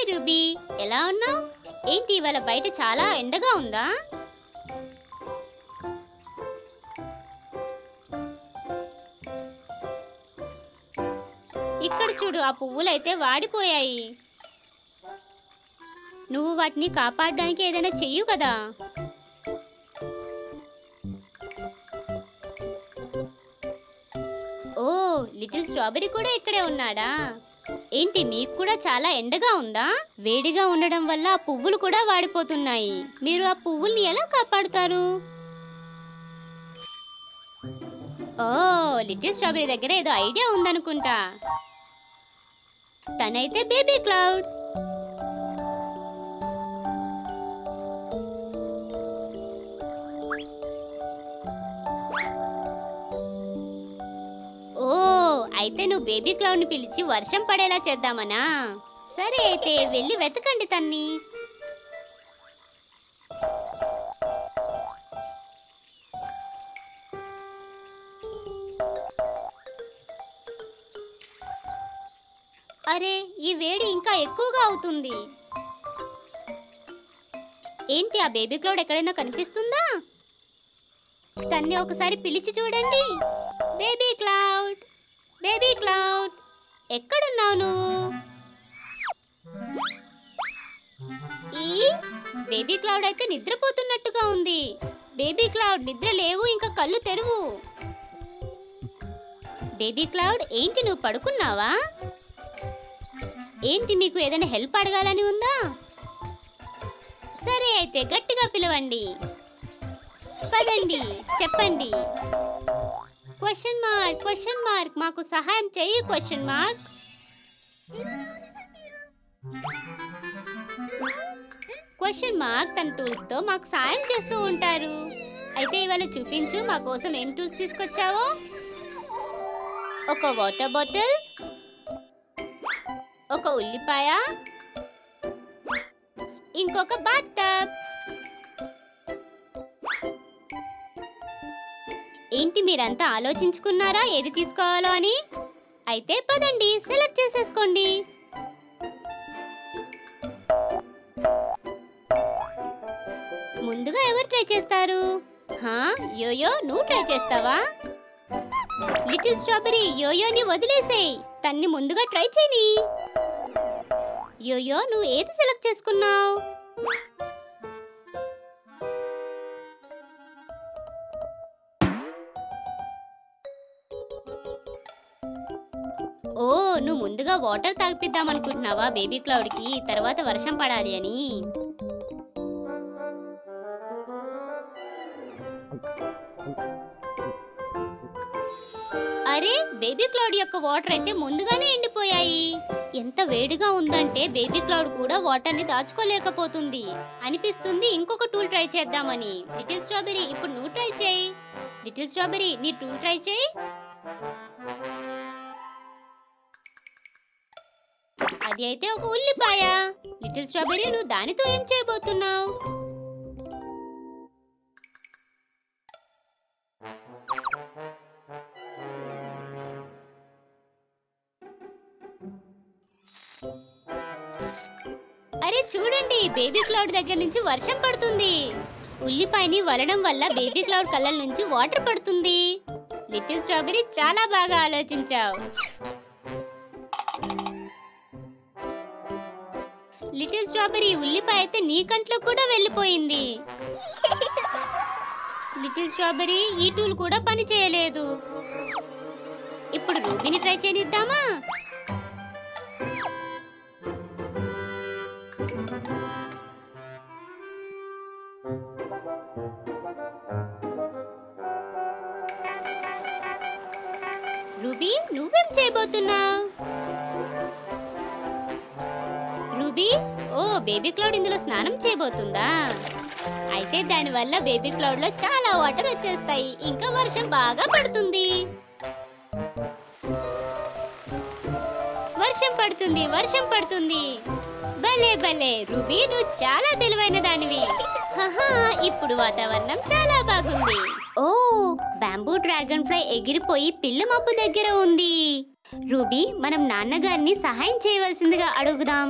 Hi ruby, ఎలా ఉన్నావు? ఏంటి ఇవాళ బయట చాలా ఎండగా ఉందా? ఇక్కడ చూడు, ఆ పువ్వులైతే వాడిపోయాయి. నువ్వు వాటిని కాపాడడానికి ఏదైనా చెయ్యు కదా. ఓ, లిటిల్ స్ట్రాబెరీ కూడా ఇక్కడే ఉన్నాడా? ఏంటి, మీకు కూడా చాలా ఎండగా ఉందా? వేడిగా ఉండడం వల్ల ఆ పువ్వులు కూడా వాడిపోతున్నాయి. మీరు ఆ పువ్వుల్ని ఎలా కాపాడుతారు? ఓ, లిటిల్ స్ట్రాబెరీ దగ్గర ఏదో ఐడియా ఉందనుకుంటా. తనైతే బేబీ క్లౌడ్. ఓ, అయితే నువ్వు బేబీ క్లౌడ్ ని పిలిచి వర్షం పడేలా చేద్దామనా? సరే, అయితే వెళ్ళి వెతకండి తన్ని. అరే, ఈ వేడి ఇంకా ఎక్కువగా అవుతుంది. ఏంటి, ఆ బేబీ క్లౌడ్ ఎక్కడైనా కనిపిస్తుందా? తన్ని ఒకసారి పిలిచి చూడండి. బేబీ క్లౌడ్, బేబీ క్లౌడ్, ఎక్కడున్నావు నువ్వు? ఈ బేబీ క్లౌడ్ అయితే నిద్రపోతున్నట్టుగా ఉంది. బేబీ క్లౌడ్, నిద్ర లేవు, ఇంకా కళ్ళు తెరువు. బేబీ క్లౌడ్, ఏంటి నువ్వు పడుకున్నావా? ఏంటి, మీకు ఏదైనా హెల్ప్ అడగాలని ఉందా? సరే, అయితే గట్టిగా పిలవండి. పదండి, చెప్పండి. క్వశ్చన్ మార్క్, క్వశ్చన్ మార్క్, మాకు సహాయం చెయ్యి క్వశ్చన్ మార్క్. క్వశ్చన్ మార్క్ తన టూల్స్ తో మాకు సాయం చేస్తూ ఉంటారు. అయితే ఇవాళ చూపించు, మా కోసం ఏం టూల్స్ తీసుకొచ్చావో. ఒక వాటర్ బాటిల్, ఒక ఉల్లిపాయ, ఇంకొక బాత్ టబ్. ఏంటి, మీరంతా ఆలోచించుకున్నారా ఏది తీసుకోవాలో అని? అయితే పదండి, సెలెక్ట్ చేసేసుకోండి. ముందుగా ఎవరు ట్రై చేస్తారు? యోయో, నువ్వు ట్రై చేస్తావా? లిటిల్ స్ట్రాబెరీ, యోయోని వదిలేసేయ్, తన్ని ముందుగా ట్రై చేయని. యోయో, నువ్వు ఏది సెలెక్ట్ చేసుకున్నావు? ఓ, నువ్వు ముందుగా వాటర్ తాగిపిద్దాం అనుకుంటున్నావా బేబీ క్లౌడ్ కి, తర్వాత వర్షం పడాలి అని. అరే, బేబీ క్లౌడ్ యొక్క వాటర్ అయితే ముందుగానే ఎండిపోయాయి. ఎంత వేడిగా ఉందంటే బేబీ క్లౌడ్ కూడా వాటర్ ని దాచుకోలేకపోతుంది అనిపిస్తుంది. ఇంకొక టూల్ ట్రై చేద్దామని. లిటిల్ స్ట్రాబెరీ, ఇప్పుడు నువ్వు ట్రై చేయి. లిటిల్ స్ట్రాబెరీ, నీ టూల్ ట్రై చేయి. అది అయితే ఒక ఉల్లిపాయ. లిటిల్ స్ట్రాబెరీ, నువ్వు దానితో ఏం చేయబోతున్నావు? అరే చూడండి, బేబీ క్లౌడ్ దగ్గర నుంచి వర్షం పడుతుంది. ఉల్లిపాయని వలడం వల్ల బేబీ క్లౌడ్ కళ్ళ నుంచి వాటర్ పడుతుంది. లిటిల్ స్ట్రాబెరీ, చాలా బాగా ఆలోచించావు. లిటిల్ స్ట్రాబెరీ, ఉల్లిపాయ అయితే నీ కంట్లో కూడా వెళ్ళిపోయింది. లిటిల్ స్ట్రాబెరీ, ఈ టూల్ కూడా పని చేయలేదు. ఇప్పుడు రూబీని ట్రై చేయనిద్దామా? రూబీ, నువ్వేం చేయబోతున్నావు? రూబీ, ఓ, బేబీ క్లౌడ్ ఇందులో స్నానం చేయబోతుందా? అయితే దానివల్ల బేబీ క్లౌడ్ లో చాలా వాటర్ వచ్చేస్తాయి, ఇంకా వర్షం బాగా పడుతుంది. వర్షం పడుతుంది, వర్షం పడుతుంది. భలే భలే రూబీ, నువ్వు చాలా తెలివైన దానివి. ఇప్పుడు వాతావరణం చాలా బాగుంది. ఓ, బ్యాంబూ డ్రాగన్ ఫ్లై ఎగిరిపోయి పిల్ల మబ్బు దగ్గర ఉంది. రూబీ, మనం నాన్నగారిని సహాయం చేయవలసిందిగా అడుగుదాం.